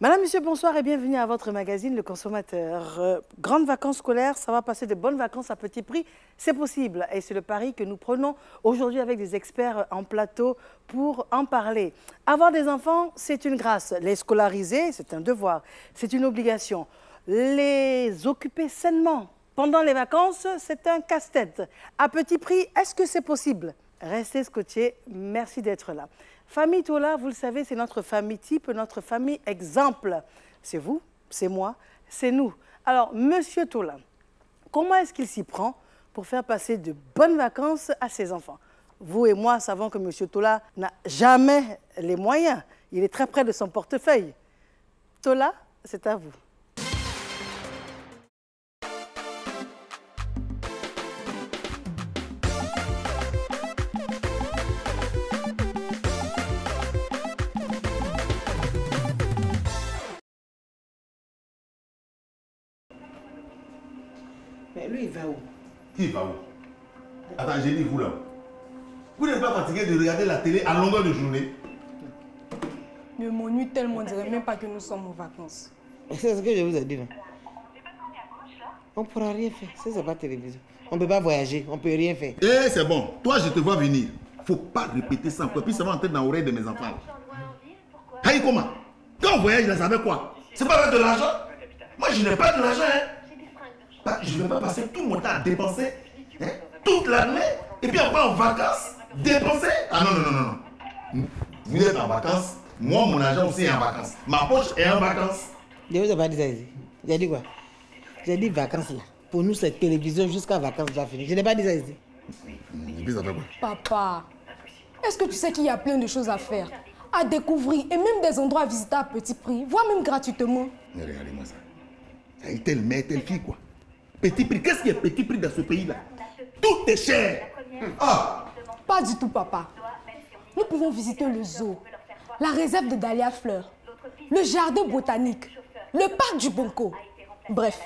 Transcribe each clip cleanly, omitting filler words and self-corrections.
Madame, monsieur, bonsoir et bienvenue à votre magazine Le Consommateur. Grandes vacances scolaires, ça va passer de bonnes vacances à petit prix, c'est possible. Et c'est le pari que nous prenons aujourd'hui avec des experts en plateau pour en parler. Avoir des enfants, c'est une grâce. Les scolariser, c'est un devoir, c'est une obligation. Les occuper sainement pendant les vacances, c'est un casse-tête. À petit prix, est-ce que c'est possible? Restez scotchés, merci d'être là. Famille Tola, vous le savez, c'est notre famille type, notre famille exemple. C'est vous, c'est moi, c'est nous. Alors, monsieur Tola, comment est-ce qu'il s'y prend pour faire passer de bonnes vacances à ses enfants? Vous et moi savons que monsieur Tola n'a jamais les moyens. Il est très près de son portefeuille. Tola, c'est à vous. Mais lui, il va où? Qui va où? Attends, j'ai dit vous là. Vous n'êtes pas fatigué de regarder la télé à longueur de journée? Ne m'ennuie tellement, on dirait même pas que nous sommes en vacances. C'est ce que je vous ai dit là. On ne pourra rien faire. Ça, c'est pas télévision. On ne peut pas voyager, on ne peut rien faire. Eh, c'est bon. Toi, je te vois venir. Faut pas répéter ça encore. Puis ça va entrer dans l'oreille de mes enfants. Aïe, comment? Quand on voyage, là, ça veut quoi? C'est pas avec de l'argent? Moi, je n'ai pas de l'argent, hein. Je ne vais pas passer tout mon temps à dépenser, hein, toute l'année, et puis après en vacances, dépenser. Ah non, non, non, non. Vous êtes en vacances, moi, mon argent aussi est en vacances. Ma poche est en vacances. Je ne vous ai pas dit ça ici. J'ai dit quoi? J'ai dit vacances là. Pour nous, c'est télévision jusqu'à vacances déjà fini. Je n'ai pas dit ça ici. Papa, est-ce que tu sais qu'il y a plein de choses à faire, à découvrir et même des endroits à visiter à petit prix, voire même gratuitement? Mais regardez-moi ça. Ça y est, telle mère, telle fille, quoi. Petit prix, qu'est-ce qu'il y a petit prix dans ce pays-là? Tout est cher. Ah! Pas du tout, papa. Nous pouvons visiter le zoo, la réserve de Dahlia Fleurs, le jardin botanique, le parc du Bonco. Bref,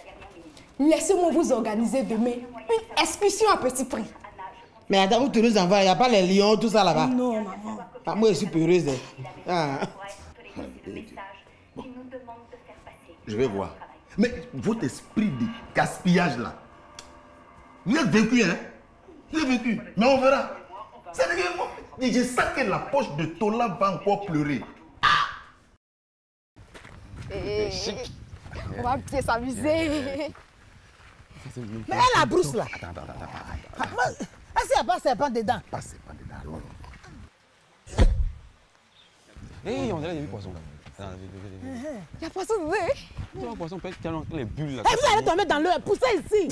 laissez-moi vous organiser demain une excursion à petit prix. Mais attends, où tu nous envoies? Il n'y a pas les lions, tout ça là-bas? Non, maman. Ah, moi, je suis peureuse. Ah. Bon. Je vais voir. Mais votre esprit de gaspillage là, vous êtes vécu, hein? Vous êtes vécu. Mais on verra. Ça veut dire que je sens que la poche de Tola va encore pleurer. On va bien s'amuser. Mais elle la brousse là. Attends. Est-ce qu'il n'y a pas serpent dedans? Pas serpent dedans, allons. Hé, on dirait qu'il y a du poisson. Il y a poisson dedans. Le poisson peut être tellement les bulles là. Et vous allez tomber dans l'eau, poussez ici.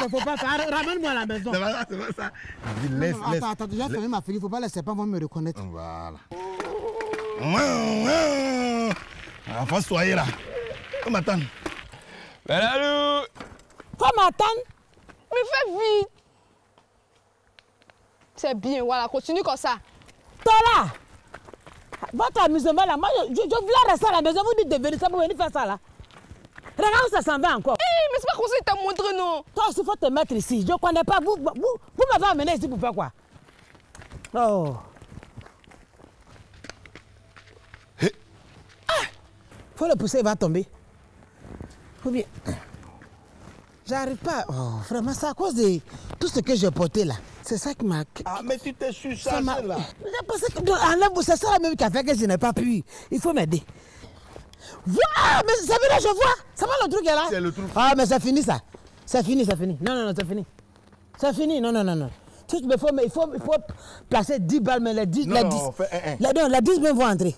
Faut pas, ramène-moi à la maison. C'est pas ça. Laisse. Attends, déjà fermé ma fille, faut pas les serpents vont me reconnaître. Voilà. Enfin, soyez là. Faut m'attendre. Belalou! Faut m'attendre. Mais fais vite. C'est bien, voilà, continue comme ça. Tola, votre amusement là, moi je voulais rester à la maison, vous dites de venir, ça pour venir faire ça là. Regarde où ça s'en va encore. Mais c'est pas comme ça qu'il t'a montré, non. Toi aussi, il faut te mettre ici. Je ne connais pas. Vous m'avez amené ici pour faire quoi? Oh. Faut le pousser, il va tomber. Ou bien. J'arrive pas. Oh, vraiment, c'est à cause de tout ce que j'ai porté là. C'est ça qui m'a. Ah, mais tu t'es surchargé là. C'est ça même qui a fait que je n'ai pas pu. Il faut m'aider. Ah, mais c'est vrai, je vois. Ça va le truc est là. C'est le truc. Ah, mais c'est fini ça. C'est fini. Non, c'est fini. C'est fini, non. Il faut placer 10 balles, mais les 10... les 10 balles vont entrer.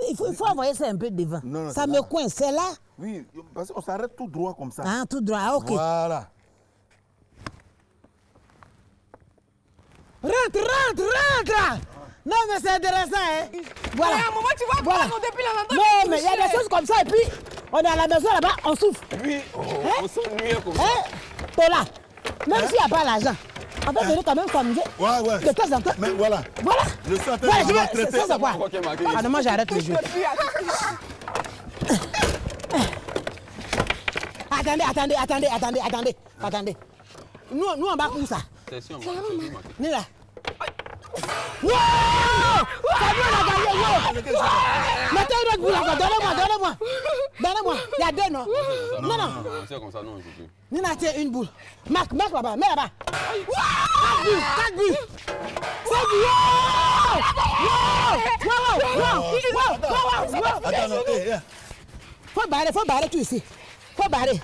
Il faut envoyer ça un peu devant. Non, ça me coince, c'est là. Oui, parce qu'on s'arrête tout droit comme ça. Ah, tout droit, ok. Voilà. Rentre. Non, mais c'est intéressant, hein. Voilà. À un moment, tu vois, voilà. depuis la lanterne. Non, mais il y a des choses comme ça, et puis, on est à la maison là-bas, on souffle. Oui, on s'ennuie comme ça. Tola, même s'il n'y a pas l'argent, on peut venir quand même s'amuser. Ouais. De temps en temps. Mais voilà. Voilà. Je suis en train de maltraiter. Ça, c'est quoi? Ah non, moi j'arrête le jeu. Attendez. Nous on va pour ça. C'est sûr, Ni là. Wow! Fabio, on a gagné, wow! Mettez une autre boule encore, donnez-moi. Donnez-moi, il y a deux, non? Non. C'est comme ça, non, je peux. Nina, tiens, une boule. Marc là-bas, mets là-bas. 4 buts. 5 buts. Wow! Attends, non, Faut barrer tout ici. Faut barrer.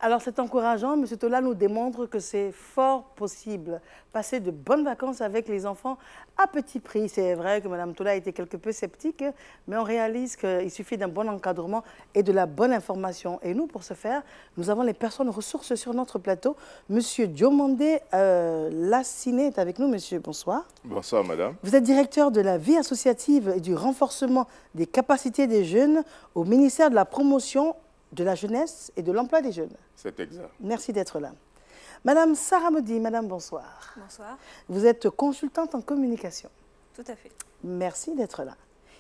Alors c'est encourageant, M. Tola nous démontre que c'est fort possible. Passer de bonnes vacances avec les enfants à petit prix. C'est vrai que Mme Tola était quelque peu sceptique, mais on réalise qu'il suffit d'un bon encadrement et de la bonne information. Et nous, pour ce faire, nous avons les personnes ressources sur notre plateau. M. Diomandé Lassiné est avec nous. Monsieur, bonsoir. Bonsoir, madame. Vous êtes directeur de la vie associative et du renforcement des capacités des jeunes au ministère de la promotion de la jeunesse et de l'emploi des jeunes. C'est exact. Merci d'être là. Madame Sarah Modi, madame, bonsoir. Bonsoir. Vous êtes consultante en communication. Tout à fait. Merci d'être là.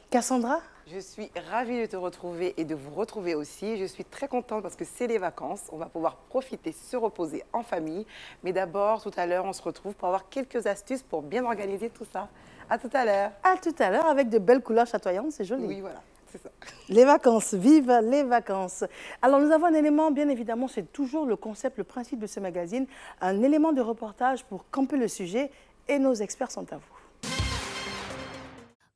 Cassandra? Je suis ravie de te retrouver et de vous retrouver aussi. Je suis très contente parce que c'est les vacances. On va pouvoir profiter, se reposer en famille. Mais d'abord, tout à l'heure, on se retrouve pour avoir quelques astuces pour bien organiser tout ça. À tout à l'heure. À tout à l'heure, avec de belles couleurs chatoyantes, c'est joli. Oui, voilà. C'est ça. Les vacances, vive les vacances. Alors nous avons un élément, bien évidemment, c'est toujours le concept, le principe de ce magazine, un élément de reportage pour camper le sujet et nos experts sont à vous.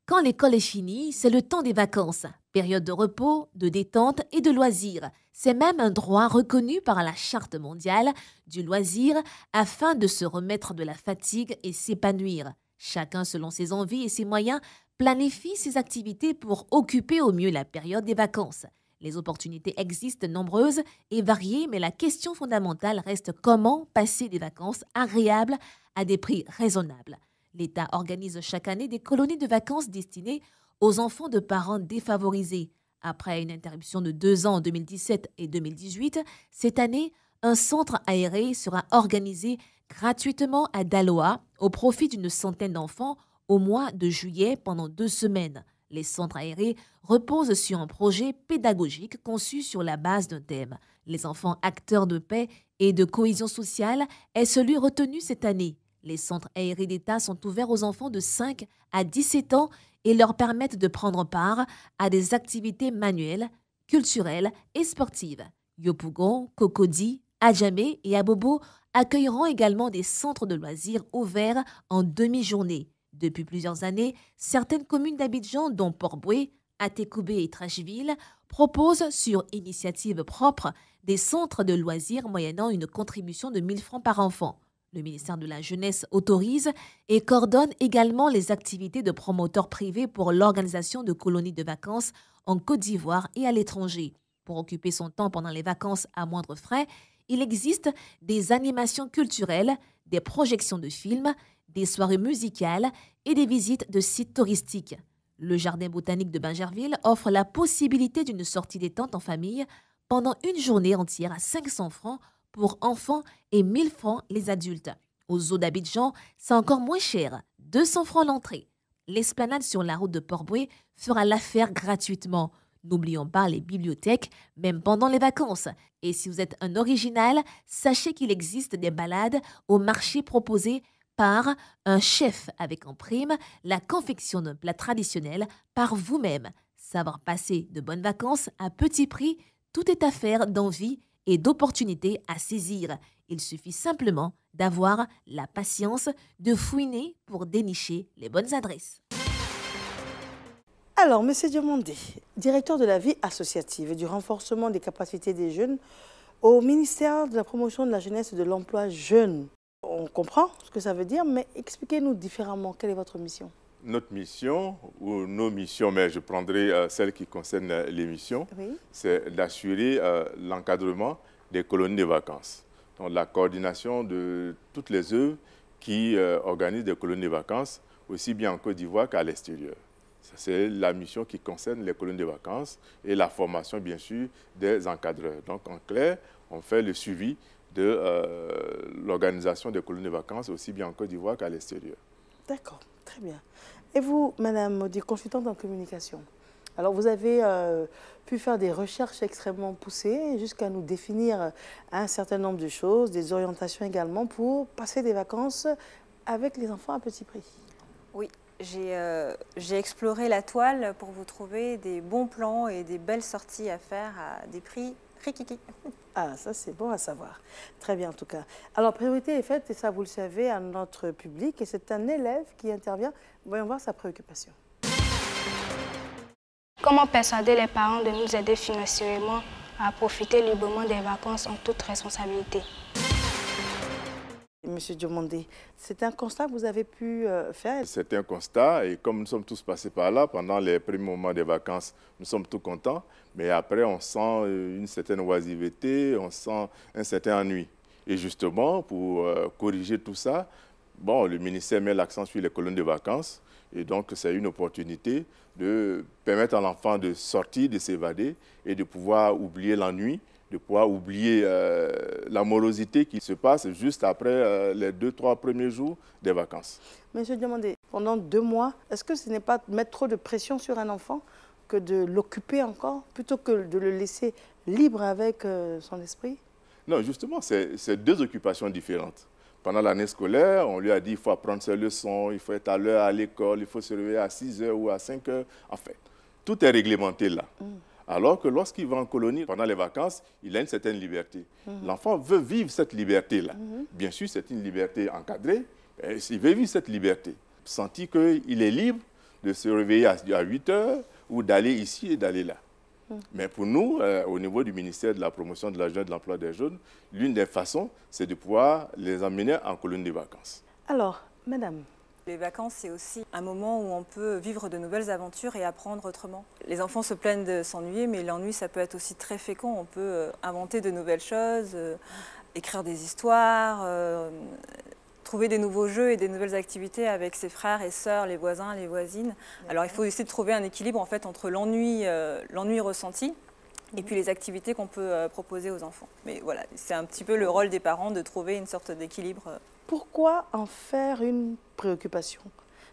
Quand l'école est finie, c'est le temps des vacances, période de repos, de détente et de loisirs. C'est même un droit reconnu par la Charte mondiale du loisir afin de se remettre de la fatigue et s'épanouir. Chacun, selon ses envies et ses moyens, planifie ses activités pour occuper au mieux la période des vacances. Les opportunités existent nombreuses et variées, mais la question fondamentale reste comment passer des vacances agréables à des prix raisonnables. L'État organise chaque année des colonies de vacances destinées aux enfants de parents défavorisés. Après une interruption de 2 ans en 2017 et 2018, cette année, un centre aéré sera organisé gratuitement à Daloa au profit d'une centaine d'enfants au mois de juillet pendant 2 semaines. Les centres aérés reposent sur un projet pédagogique conçu sur la base d'un thème. Les enfants acteurs de paix et de cohésion sociale est celui retenu cette année. Les centres aérés d'État sont ouverts aux enfants de 5 à 17 ans et leur permettent de prendre part à des activités manuelles, culturelles et sportives. Yopougon, Cocody, Adjamé et Abobo accueilleront également des centres de loisirs ouverts en demi-journée. Depuis plusieurs années, certaines communes d'Abidjan, dont Port-Boué, Atécoubé et Trècheville, proposent sur initiative propre des centres de loisirs moyennant une contribution de 1 000 francs par enfant. Le ministère de la Jeunesse autorise et coordonne également les activités de promoteurs privés pour l'organisation de colonies de vacances en Côte d'Ivoire et à l'étranger. Pour occuper son temps pendant les vacances à moindre frais, il existe des animations culturelles, des projections de films, des soirées musicales et des visites de sites touristiques. Le jardin botanique de Bingerville offre la possibilité d'une sortie détente en famille pendant une journée entière à 500 francs pour enfants et 1 000 francs les adultes. Au zoo d'Abidjan, c'est encore moins cher, 200 francs l'entrée. L'esplanade sur la route de Port-Boué fera l'affaire gratuitement. N'oublions pas les bibliothèques, même pendant les vacances. Et si vous êtes un original, sachez qu'il existe des balades au marché proposées par un chef avec en prime la confection d'un plat traditionnel par vous-même. Savoir passer de bonnes vacances à petit prix, tout est affaire d'envie et d'opportunités à saisir. Il suffit simplement d'avoir la patience de fouiner pour dénicher les bonnes adresses. Alors, M. Diomandé, directeur de la vie associative et du renforcement des capacités des jeunes au ministère de la promotion de la jeunesse et de l'emploi jeune. On comprend ce que ça veut dire, mais expliquez-nous différemment, quelle est votre mission? Notre mission, ou nos missions, mais je prendrai celle qui concerne les missions, Oui. c'est d'assurer l'encadrement des colonies de vacances. Donc la coordination de toutes les œuvres qui organisent des colonies de vacances, aussi bien en Côte d'Ivoire qu'à l'extérieur. C'est la mission qui concerne les colonies de vacances et la formation, bien sûr, des encadreurs. Donc, en clair, on fait le suivi de l'organisation des colonies de vacances, aussi bien en Côte d'Ivoire qu'à l'extérieur. D'accord, très bien. Et vous, Madame Modi, consultante en communication, Alors, vous avez pu faire des recherches extrêmement poussées jusqu'à nous définir un certain nombre de choses, des orientations également pour passer des vacances avec les enfants à petit prix. Oui, j'ai exploré la toile pour vous trouver des bons plans et des belles sorties à faire à des prix rikiki. Ah, ça c'est bon à savoir. Très bien en tout cas. Alors, priorité est faite, et ça vous le savez, à notre public, et c'est un élève qui intervient. Voyons voir sa préoccupation. Comment persuader les parents de nous aider financièrement à profiter librement des vacances en toute responsabilité? Monsieur Diomandé, c'est un constat que vous avez pu faire? C'est un constat, et comme nous sommes tous passés par là, pendant les premiers moments des vacances, nous sommes tous contents, mais après on sent une certaine oisiveté, on sent un certain ennui. Et justement, pour corriger tout ça, bon, le ministère met l'accent sur les colonies de vacances, et donc c'est une opportunité de permettre à l'enfant de sortir, de s'évader et de pouvoir oublier l'ennui, de pouvoir oublier la morosité qui se passe juste après les 2-3 premiers jours des vacances. Monsieur Diomandé, pendant 2 mois, est-ce que ce n'est pas mettre trop de pression sur un enfant que de l'occuper encore, plutôt que de le laisser libre avec son esprit? Non, justement, c'est 2 occupations différentes. Pendant l'année scolaire, on lui a dit qu'il faut apprendre ses leçons, il faut être à l'heure à l'école, il faut se réveiller à 6 h ou à 5 h. En fait, tout est réglementé là. Alors que lorsqu'il va en colonie, pendant les vacances, il a une certaine liberté. L'enfant veut vivre cette liberté-là. Bien sûr, c'est une liberté encadrée. Il veut vivre cette liberté. Sentir qu'il est libre de se réveiller à 8 h ou d'aller ici et d'aller là. Mais pour nous, au niveau du ministère de la promotion de la jeunesse et de l'emploi des jeunes, l'une des façons, c'est de pouvoir les emmener en colonie de vacances. Alors, madame, les vacances, c'est aussi un moment où on peut vivre de nouvelles aventures et apprendre autrement. Les enfants se plaignent de s'ennuyer, mais l'ennui, ça peut être aussi très fécond. On peut inventer de nouvelles choses, écrire des histoires, trouver des nouveaux jeux et des nouvelles activités avec ses frères et sœurs, les voisins, les voisines. Alors, il faut essayer de trouver un équilibre en fait, entre l'ennui ressenti et puis les activités qu'on peut proposer aux enfants. Mais voilà, c'est un petit peu le rôle des parents de trouver une sorte d'équilibre. Pourquoi en faire une préoccupation?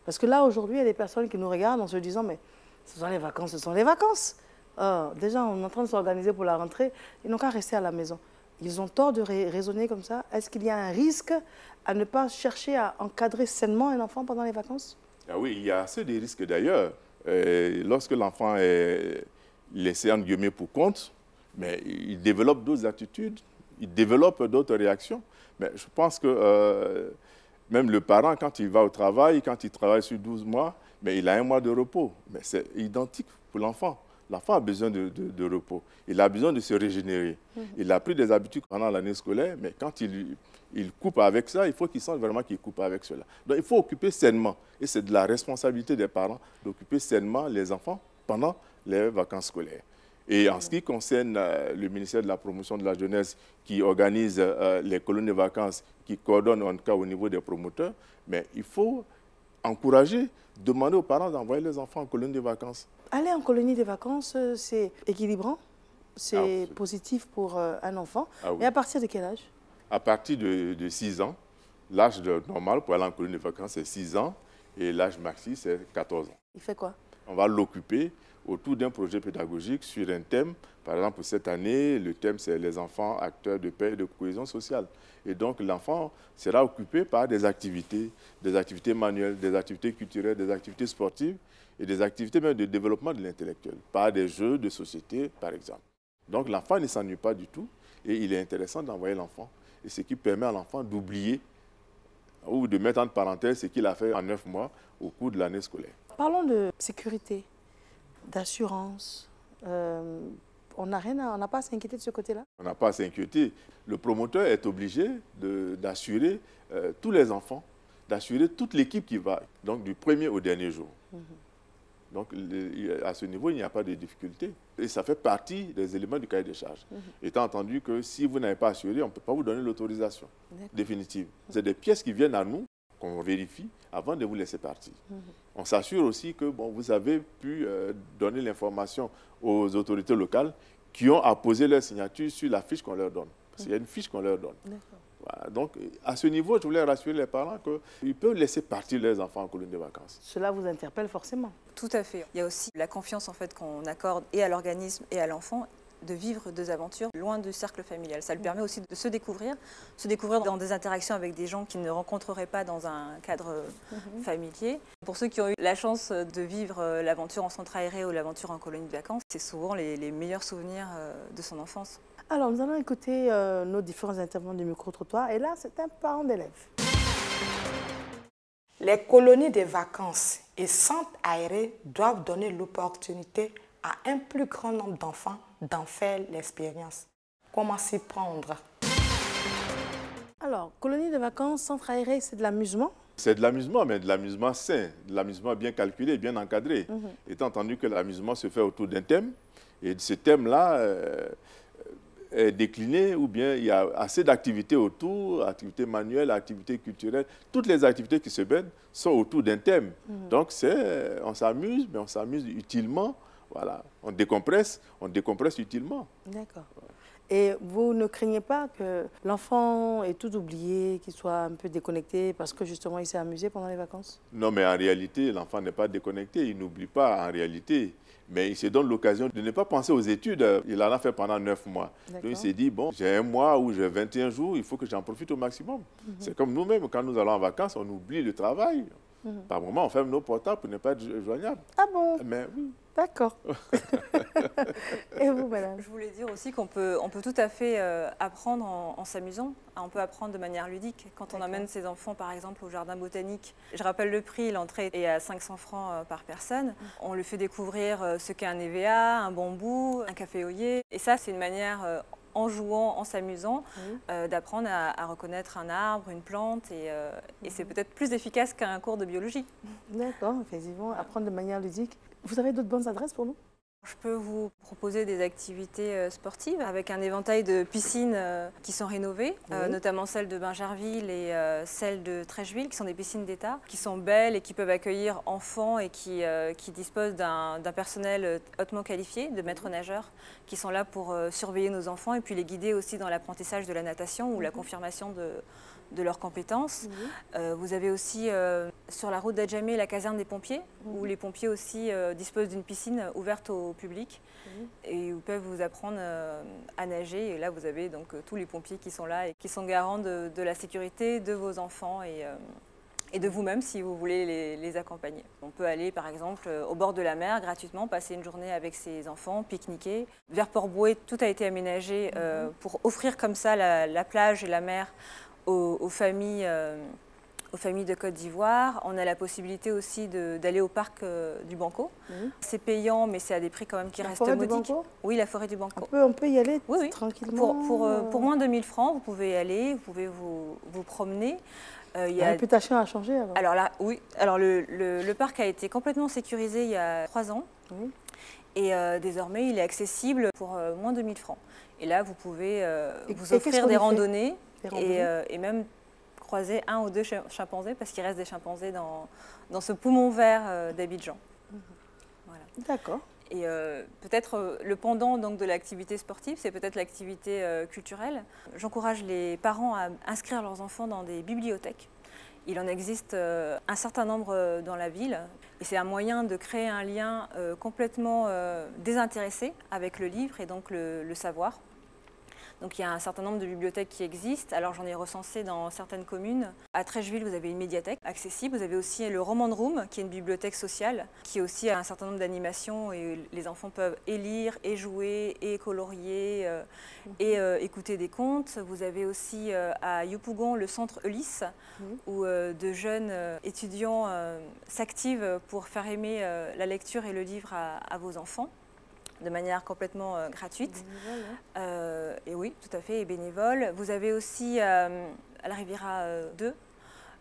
Parce que là, aujourd'hui, il y a des personnes qui nous regardent en se disant « mais ce sont les vacances, ce sont les vacances ». Déjà, on est en train de s'organiser pour la rentrée, ils n'ont qu'à rester à la maison. Ils ont tort de raisonner comme ça. Est-ce qu'il y a un risque à ne pas chercher à encadrer sainement un enfant pendant les vacances? Ah oui, il y a assez de risques d'ailleurs. Lorsque l'enfant est laissé en guillemets pour compte, mais il développe d'autres attitudes, il développe d'autres réactions. Mais je pense que même le parent, quand il va au travail, quand il travaille sur 12 mois, mais il a 1 mois de repos. Mais c'est identique pour l'enfant. L'enfant a besoin de repos. Il a besoin de se régénérer. Il a pris des habitudes pendant l'année scolaire, mais quand il coupe avec ça, il faut qu'il sente vraiment qu'il coupe avec cela. Donc il faut occuper sainement. Et c'est de la responsabilité des parents d'occuper sainement les enfants pendant les vacances scolaires. Et en ce qui concerne le ministère de la promotion de la jeunesse qui organise les colonies de vacances, qui coordonne en tout cas au niveau des promoteurs, mais il faut encourager, demander aux parents d'envoyer les enfants en colonie de vacances. Aller en colonie de vacances, c'est équilibrant, c'est positif pour un enfant. Ah oui. Et à partir de quel âge? À partir de 6 ans. L'âge normal pour aller en colonie de vacances, c'est 6 ans. Et l'âge maxi, c'est 14 ans. Il fait quoi? On va l'occuper autour d'un projet pédagogique sur un thème. Par exemple, pour cette année, le thème, c'est les enfants acteurs de paix et de cohésion sociale. Et donc, l'enfant sera occupé par des activités manuelles, des activités culturelles, des activités sportives et des activités même de développement de l'intellectuel, par des jeux de société, par exemple. Donc, l'enfant ne s'ennuie pas du tout et il est intéressant d'envoyer l'enfant. Et ce qui permet à l'enfant d'oublier ou de mettre entre parenthèses ce qu'il a fait en 9 mois au cours de l'année scolaire. Parlons de sécurité, d'assurance. On n'a pas à s'inquiéter de ce côté-là? On n'a pas à s'inquiéter. Le promoteur est obligé d'assurer tous les enfants, d'assurer toute l'équipe qui va, donc du premier au dernier jour. Donc, à ce niveau, il n'y a pas de difficulté. Et ça fait partie des éléments du cahier des charges. Étant entendu que si vous n'avez pas assuré, on ne peut pas vous donner l'autorisation définitive. C'est des pièces qui viennent à nous, qu'on vérifie avant de vous laisser partir. On s'assure aussi que vous avez pu donner l'information aux autorités locales qui ont apposé leur signature sur la fiche qu'on leur donne. Parce qu'il y a une fiche qu'on leur donne. Voilà. Donc, à ce niveau, je voulais rassurer les parents qu'ils peuvent laisser partir leurs enfants en colonie de vacances. Cela vous interpelle forcément. Tout à fait. Il y a aussi la confiance en fait, qu'on accorde et à l'organisme et à l'enfant de vivre des aventures loin du cercle familial. Ça lui permet aussi de se découvrir dans des interactions avec des gens qu'il ne rencontrerait pas dans un cadre familier. Pour ceux qui ont eu la chance de vivre l'aventure en centre aéré ou l'aventure en colonie de vacances, c'est souvent les meilleurs souvenirs de son enfance. Alors, nous allons écouter nos différents intervenants du micro-trottoir. Et là, c'est un parent d'élève. Les colonies de vacances et centres aérés doivent donner l'opportunité à un plus grand nombre d'enfants d'en faire l'expérience. Comment s'y prendre? Alors, colonie de vacances, centre aéré, c'est de l'amusement? C'est de l'amusement, mais de l'amusement sain, de l'amusement bien calculé, bien encadré. Étant entendu que l'amusement se fait autour d'un thème, et ce thème-là est décliné, ou bien il y a assez d'activités autour, activités manuelles, activités culturelles. Toutes les activités qui se mènent sont autour d'un thème. Donc, on s'amuse, mais on s'amuse utilement. Voilà, on décompresse utilement. D'accord. Et vous ne craignez pas que l'enfant ait tout oublié, qu'il soit un peu déconnecté parce que justement il s'est amusé pendant les vacances? Non, mais en réalité, l'enfant n'est pas déconnecté, il n'oublie pas en réalité. Mais il se donne l'occasion de ne pas penser aux études. Il en a fait pendant 9 mois. Donc il s'est dit, bon, j'ai 1 mois ou j'ai 21 jours, il faut que j'en profite au maximum. C'est comme nous-mêmes, quand nous allons en vacances, on oublie le travail. Par moment, on ferme nos portables pour ne pas être joignable. Ah bon? Mais oui. D'accord. Et vous, madame? Je voulais dire aussi qu'on peut tout à fait apprendre en s'amusant. On peut apprendre de manière ludique. Quand on amène ses enfants, par exemple, au jardin botanique, je rappelle le prix, l'entrée est à 500 francs par personne. On lui fait découvrir ce qu'est un EVA, un bambou, un caféolier. Et ça, c'est une manière, en jouant, en s'amusant, d'apprendre à reconnaître un arbre, une plante. Et c'est peut-être plus efficace qu'un cours de biologie. D'accord, effectivement, apprendre de manière ludique. Vous avez d'autres bonnes adresses pour nous? Je peux vous proposer des activités sportives avec un éventail de piscines qui sont rénovées, notamment celles de Bingerville et celles de Trècheville, qui sont des piscines d'État, qui sont belles et qui peuvent accueillir enfants et qui disposent d'un personnel hautement qualifié, de maîtres nageurs, qui sont là pour surveiller nos enfants et puis les guider aussi dans l'apprentissage de la natation ou la confirmation de leurs compétences. Vous avez aussi sur la route d'Adjamé la caserne des pompiers, où les pompiers aussi disposent d'une piscine ouverte au public et où peuvent vous apprendre à nager. Et là, vous avez donc tous les pompiers qui sont là et qui sont garants de la sécurité de vos enfants et de vous-même si vous voulez les accompagner. On peut aller par exemple au bord de la mer gratuitement, passer une journée avec ses enfants, pique-niquer. Vers Port-Bouët, tout a été aménagé pour offrir comme ça la plage et la mer aux familles de Côte d'Ivoire. On a la possibilité aussi d'aller au parc du Banco. C'est payant, mais c'est à des prix quand même qui restent modiques. La forêt du Banco ? Oui, la forêt du Banco. On peut y aller oui. tranquillement. Pour moins de 1000 francs, vous pouvez y aller, vous pouvez vous promener. La réputation a changé alors? Alors là, oui. Alors le parc a été complètement sécurisé il y a 3 ans. Et désormais, il est accessible pour moins de 1000 francs. Et là, vous pouvez vous offrir des randonnées. Et même croiser 1 ou 2 chimpanzés, parce qu'il reste des chimpanzés dans ce poumon vert d'Abidjan. Voilà. D'accord. Et peut-être le pendant donc, de l'activité sportive, c'est peut-être l'activité culturelle. J'encourage les parents à inscrire leurs enfants dans des bibliothèques. Il en existe un certain nombre dans la ville. Et c'est un moyen de créer un lien complètement désintéressé avec le livre et donc le savoir. Donc il y a un certain nombre de bibliothèques qui existent. Alors j'en ai recensé dans certaines communes. À Trècheville, vous avez une médiathèque accessible. Vous avez aussi le Roman Room, qui est une bibliothèque sociale, qui a aussi un certain nombre d'animations et les enfants peuvent et lire, et jouer, et colorier, et écouter des contes. Vous avez aussi à Yopougon le centre Ulysse, où de jeunes étudiants s'activent pour faire aimer la lecture et le livre à vos enfants, de manière complètement gratuite. Et oui, tout à fait, et bénévole. Vous avez aussi, à la Riviera 2,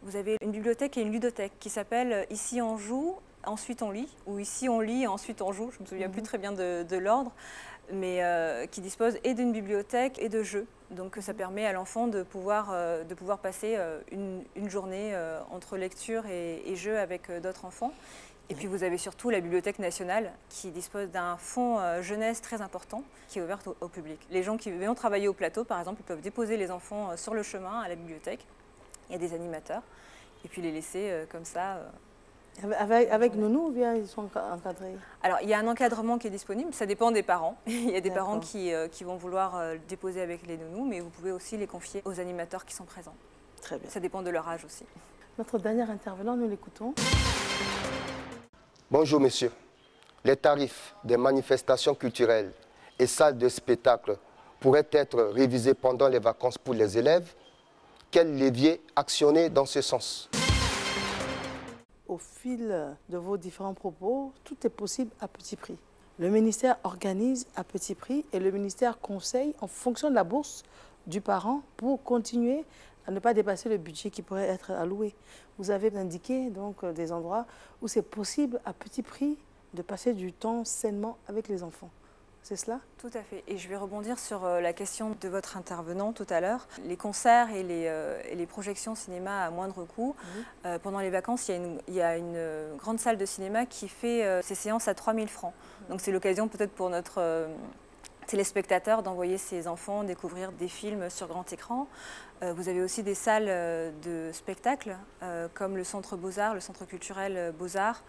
vous avez une bibliothèque et une ludothèque qui s'appelle « Ici on joue, ensuite on lit » ou « Ici on lit, ensuite on joue ». Je ne me souviens plus très bien de l'ordre, mais qui dispose et d'une bibliothèque et de jeux. Donc ça permet à l'enfant de pouvoir passer une journée entre lecture et jeu avec d'autres enfants. Et puis vous avez surtout la Bibliothèque nationale qui dispose d'un fonds jeunesse très important qui est ouvert au public. Les gens qui viennent travailler au plateau, par exemple, ils peuvent déposer les enfants sur le chemin à la bibliothèque. Il y a des animateurs. Et puis les laisser comme ça. Avec nounou ou bien ils sont encadrés? Alors, il y a un encadrement qui est disponible, ça dépend des parents. Il y a des parents qui vont vouloir déposer avec les nounous, mais vous pouvez aussi les confier aux animateurs qui sont présents. Très bien. Ça dépend de leur âge aussi. Notre dernier intervenant, nous l'écoutons. Bonjour messieurs. Les tarifs des manifestations culturelles et salles de spectacle pourraient être révisés pendant les vacances pour les élèves. Quel levier actionner dans ce sens? Au fil de vos différents propos, tout est possible à petit prix. Le ministère organise à petit prix et le ministère conseille en fonction de la bourse du parent pour continuer à ne pas dépasser le budget qui pourrait être alloué. Vous avez indiqué donc des endroits où c'est possible à petit prix de passer du temps sainement avec les enfants. C'est cela? Tout à fait. Et je vais rebondir sur la question de votre intervenant tout à l'heure. Les concerts et les projections cinéma à moindre coût. Pendant les vacances, il y a une grande salle de cinéma qui fait ses séances à 3 000 francs. Donc c'est l'occasion peut-être pour notre téléspectateur d'envoyer ses enfants découvrir des films sur grand écran. Vous avez aussi des salles de spectacle comme le Centre Beaux-Arts, le Centre culturel Beaux-Arts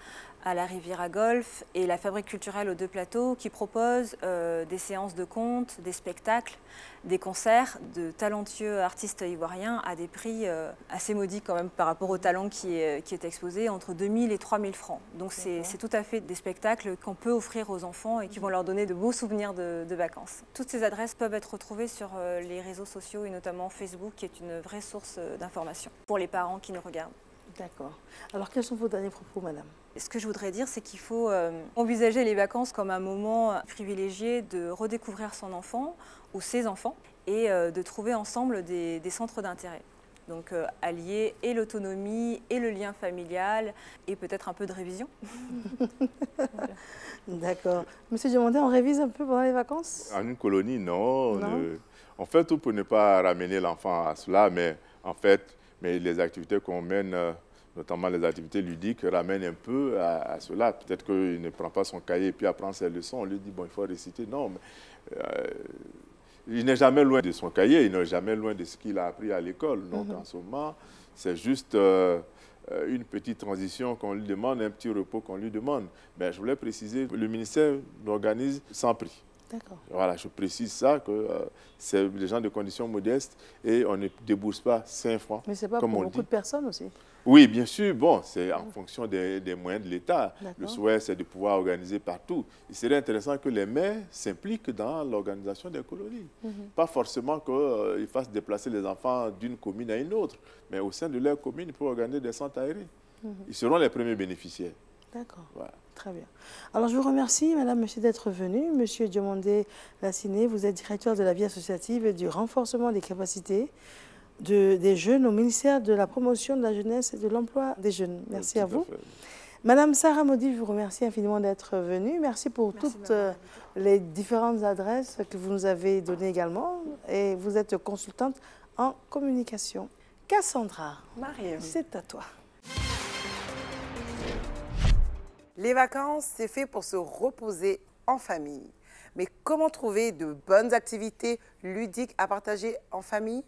à la Riviera Golf et la Fabrique culturelle aux Deux Plateaux qui proposent des séances de contes, des spectacles, des concerts de talentueux artistes ivoiriens à des prix assez maudits quand même par rapport au talent qui est exposé, entre 2 000 et 3 000 francs. Donc c'est tout à fait des spectacles qu'on peut offrir aux enfants et qui vont leur donner de beaux souvenirs de vacances. Toutes ces adresses peuvent être retrouvées sur les réseaux sociaux et notamment Facebook qui est une vraie source d'information pour les parents qui nous regardent. D'accord. Alors quels sont vos derniers propos, madame? Ce que je voudrais dire, c'est qu'il faut envisager les vacances comme un moment privilégié de redécouvrir son enfant ou ses enfants et de trouver ensemble des centres d'intérêt. Donc allier et l'autonomie et le lien familial et peut-être un peu de révision. D'accord. Monsieur Diomandé, on révise un peu pendant les vacances? En une colonie, non. On fait tout pour ne pas ramener l'enfant à cela, mais en fait, les activités qu'on mène, notamment les activités ludiques, ramènent un peu à cela. Peut-être qu'il ne prend pas son cahier et puis apprend ses leçons. On lui dit, bon, il faut réciter. Non, mais il n'est jamais loin de son cahier, il n'est jamais loin de ce qu'il a appris à l'école. Donc, en ce moment, c'est juste une petite transition qu'on lui demande, un petit repos qu'on lui demande. Mais je voulais préciser, le ministère l'organise sans prix. Voilà, je précise ça, que c'est des gens de conditions modestes et on ne débourse pas 5 francs. Mais ce n'est pas pour beaucoup de personnes aussi? Oui, bien sûr. Bon, c'est en fonction des moyens de l'État. Le souhait, c'est de pouvoir organiser partout. Il serait intéressant que les maires s'impliquent dans l'organisation des colonies. Pas forcément qu'ils fassent déplacer les enfants d'une commune à une autre, mais au sein de leur commune, ils peuvent organiser des centres aérés. Ils seront les premiers bénéficiaires. D'accord. Voilà. Très bien. Alors, je vous remercie, madame, monsieur, d'être venu. Monsieur Diomandé Lassiné, vous êtes directeur de la vie associative et du renforcement des capacités des jeunes au ministère de la promotion de la jeunesse et de l'emploi des jeunes. Merci à vous. Madame Sarah Modi, je vous remercie infiniment d'être venue. Merci pour toutes les différentes adresses que vous nous avez données également. Et vous êtes consultante en communication. Cassandra, c'est à toi. Les vacances, c'est fait pour se reposer en famille. Mais comment trouver de bonnes activités ludiques à partager en famille?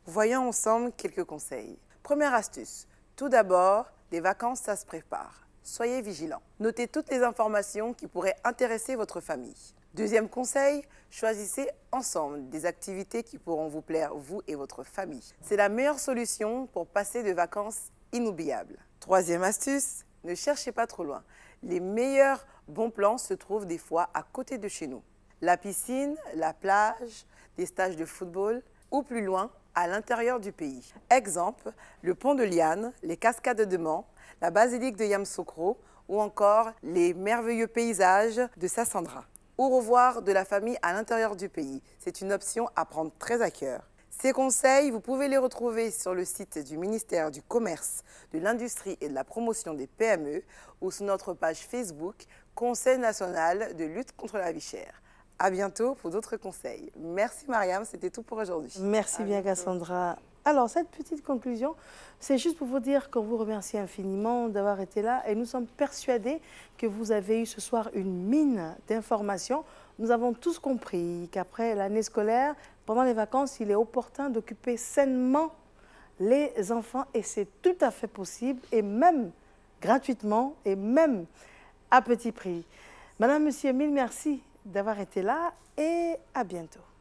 Voyons ensemble quelques conseils. Première astuce, tout d'abord, les vacances, ça se prépare. Soyez vigilants. Notez toutes les informations qui pourraient intéresser votre famille. Deuxième conseil, choisissez ensemble des activités qui pourront vous plaire, vous et votre famille. C'est la meilleure solution pour passer de vacances inoubliables. Troisième astuce, ne cherchez pas trop loin. Les meilleurs bons plans se trouvent des fois à côté de chez nous. La piscine, la plage, des stages de football ou plus loin, à l'intérieur du pays. Exemple, le pont de Liane, les cascades de Mans, la basilique de Yamoussoukro ou encore les merveilleux paysages de Sassandra. Ou revoir de la famille à l'intérieur du pays. C'est une option à prendre très à cœur. Ces conseils, vous pouvez les retrouver sur le site du ministère du Commerce, de l'Industrie et de la Promotion des PME ou sur notre page Facebook Conseil national de lutte contre la vie chère. À bientôt pour d'autres conseils. Merci Mariam, c'était tout pour aujourd'hui. Merci bien Cassandra. Alors, cette petite conclusion, c'est juste pour vous dire qu'on vous remercie infiniment d'avoir été là et nous sommes persuadés que vous avez eu ce soir une mine d'informations. Nous avons tous compris qu'après l'année scolaire, pendant les vacances, il est opportun d'occuper sainement les enfants et c'est tout à fait possible et même gratuitement et même à petit prix. Madame, Monsieur, mille merci d'avoir été là et à bientôt.